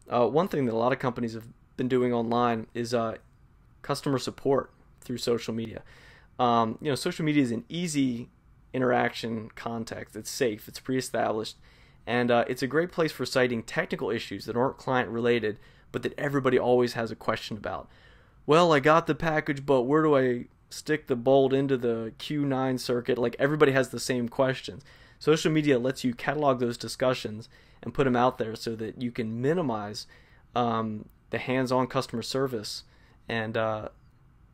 One thing that a lot of companies have been doing online is customer support through social media. Social media is an easy interaction context. It's safe, it's pre-established, and it's a great place for citing technical issues that aren't client related, but that everybody always has a question about. Well, I got the package, but where do I stick the bolt into the Q9 circuit? Like, everybody has the same questions. Social media lets you catalog those discussions and put them out there so that you can minimize the hands-on customer service and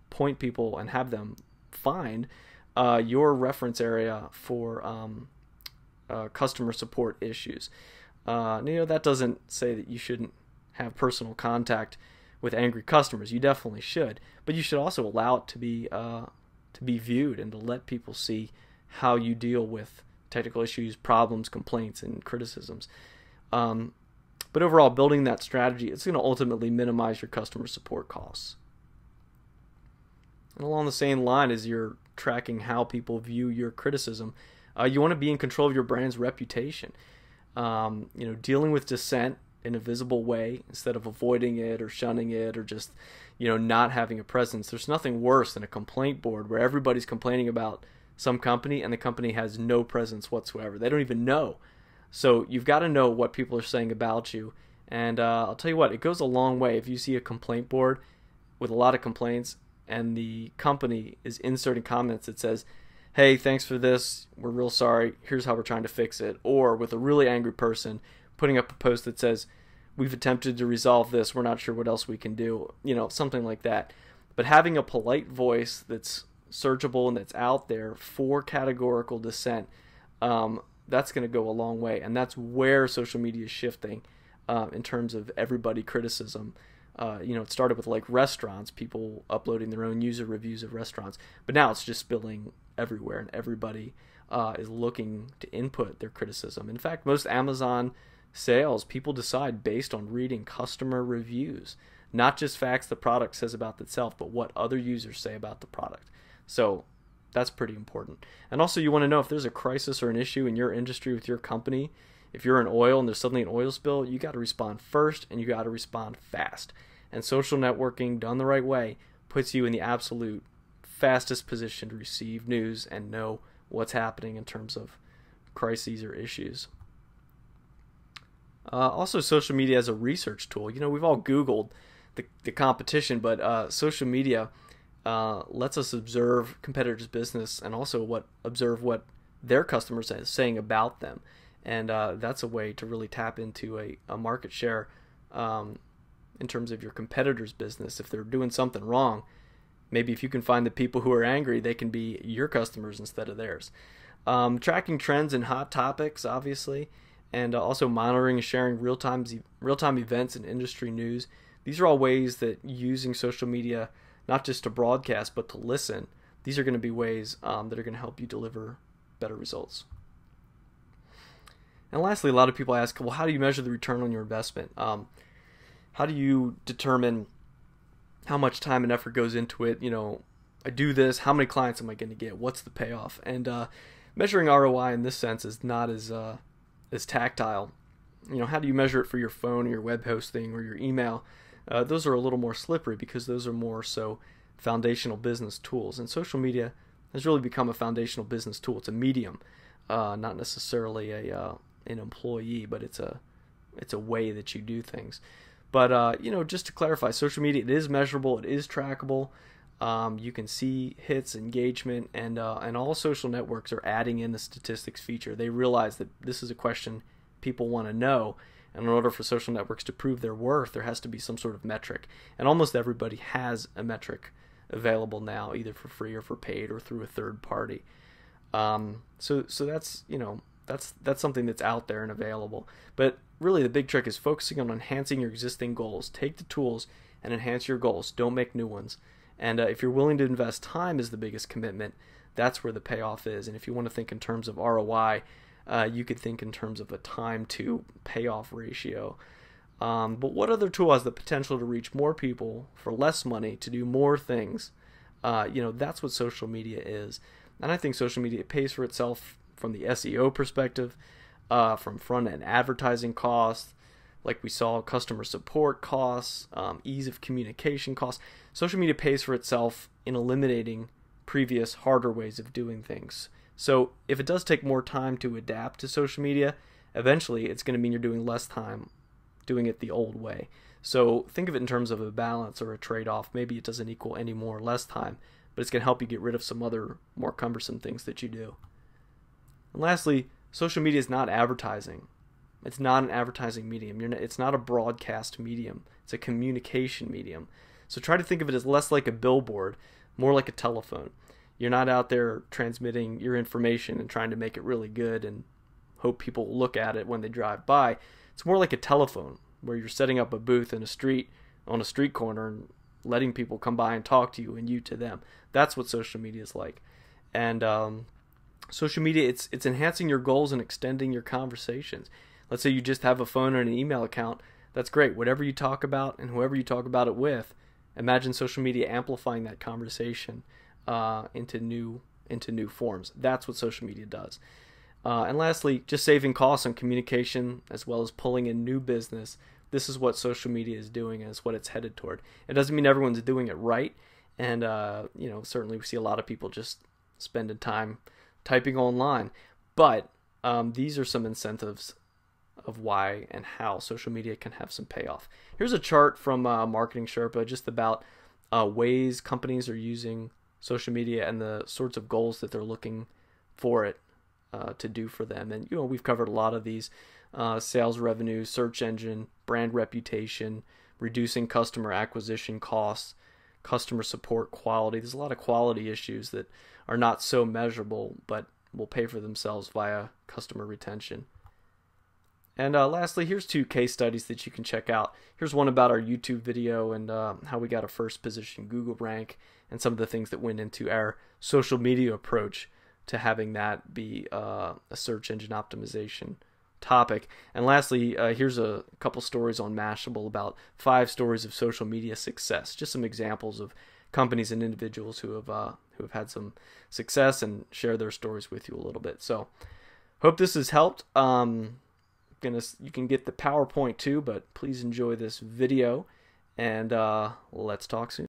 point people and have them find your reference area for customer support issues. That doesn't say that you shouldn't have personal contact with angry customers. You definitely should, but you should also allow it to be viewed and to let people see how you deal with technical issues, problems, complaints, and criticisms. But overall, building that strategy, it's going to ultimately minimize your customer support costs. And along the same line as you're tracking how people view your criticism, you want to be in control of your brand's reputation. Dealing with dissent in a visible way instead of avoiding it or shunning it or just, not having a presence. There's nothing worse than a complaint board where everybody's complaining about some company and the company has no presence whatsoever. They don't even know. So you've got to know what people are saying about you. And I'll tell you what, it goes a long way if you see a complaint board with a lot of complaints and the company is inserting comments that says, hey, thanks for this, we're real sorry, here's how we're trying to fix it. Or with a really angry person putting up a post that says, we've attempted to resolve this, we're not sure what else we can do, something like that. But having a polite voice that's searchable and that's out there for categorical dissent, that's going to go a long way. And that's where social media is shifting in terms of everybody criticism. It started with like restaurants, people uploading their own user reviews of restaurants, but now it's just spilling everywhere, and everybody is looking to input their criticism. In fact, most Amazon sales, people decide based on reading customer reviews, not just facts the product says about itself, but what other users say about the product. So that's pretty important. And also, you want to know if there's a crisis or an issue in your industry with your company. If you're in oil and there's suddenly an oil spill, you got to respond first, and you got to respond fast. And social networking done the right way puts you in the absolute fastest position to receive news and know what's happening in terms of crises or issues. Also, social media as a research tool. We've all Googled the competition, but social media lets us observe competitors' business and also observe what their customers are saying about them. And that's a way to really tap into a market share in terms of your competitor's business. If they're doing something wrong, maybe if you can find the people who are angry, they can be your customers instead of theirs. Tracking trends and hot topics, obviously, and also monitoring and sharing real-time events and industry news. These are all ways that using social media, not just to broadcast, but to listen, these are going to be ways that are going to help you deliver better results. And lastly, a lot of people ask, well, how do you measure the return on your investment? How do you determine how much time and effort goes into it? I do this, how many clients am I going to get? What's the payoff? And measuring ROI in this sense is not as tactile. How do you measure it for your phone or your web hosting or your email? Those are a little more slippery because those are more so foundational business tools. And social media has really become a foundational business tool. It's a medium, not necessarily an employee, but it's a way that you do things. But just to clarify, social media, it is measurable, it is trackable. You can see hits, engagement, and all social networks are adding in the statistics feature. They realize that this is a question people want to know, and in order for social networks to prove their worth, there has to be some sort of metric. And almost everybody has a metric available now, either for free or for paid or through a third party. So that's that's something that's out there and available. But really, the big trick is focusing on enhancing your existing goals. Take the tools and enhance your goals. Don't make new ones. And if you're willing to invest time as the biggest commitment, that's where the payoff is. And if you want to think in terms of ROI, you could think in terms of a time to payoff ratio. But what other tool has the potential to reach more people for less money, to do more things? That's what social media is. And I think social media pays for itself from the SEO perspective, from front-end advertising costs, like we saw, customer support costs, ease of communication costs. Social media pays for itself in eliminating previous harder ways of doing things. So if it does take more time to adapt to social media, eventually it's going to mean you're doing less time doing it the old way. So think of it in terms of a balance or a trade-off. Maybe it doesn't equal any more or less time, but it's going to help you get rid of some other more cumbersome things that you do. And lastly, social media is not advertising. It's not an advertising medium. It's not a broadcast medium. It's a communication medium. So try to think of it as less like a billboard, more like a telephone. You're not out there transmitting your information and trying to make it really good and hope people look at it when they drive by. It's more like a telephone where you're setting up a booth in a street, on a street corner, and letting people come by and talk to you and you to them. That's what social media is like. And social media, it's enhancing your goals and extending your conversations. Let's say you just have a phone and an email account. That's great. Whatever you talk about and whoever you talk about it with, imagine social media amplifying that conversation into new forms. That's what social media does. And lastly, just saving costs on communication as well as pulling in new business. This is what social media is doing, and it's what it's headed toward. It doesn't mean everyone's doing it right, and certainly we see a lot of people just spending time typing online. But these are some incentives of why and how social media can have some payoff. Here's a chart from Marketing Sherpa just about ways companies are using social media and the sorts of goals that they're looking for it to do for them. And we've covered a lot of these: sales revenue, search engine, brand reputation, reducing customer acquisition costs, customer support quality. There's a lot of quality issues that are not so measurable but will pay for themselves via customer retention. And lastly, here's 2 case studies that you can check out. Here's one about our YouTube video and how we got a first position Google rank and some of the things that went into our social media approach to having that be a search engine optimization topic. And lastly, here's a couple stories on Mashable about 5 stories of social media success. Just some examples of companies and individuals who have had some success, and share their stories with you a little bit. So hope this has helped. You can get the PowerPoint too, but please enjoy this video, and let's talk soon.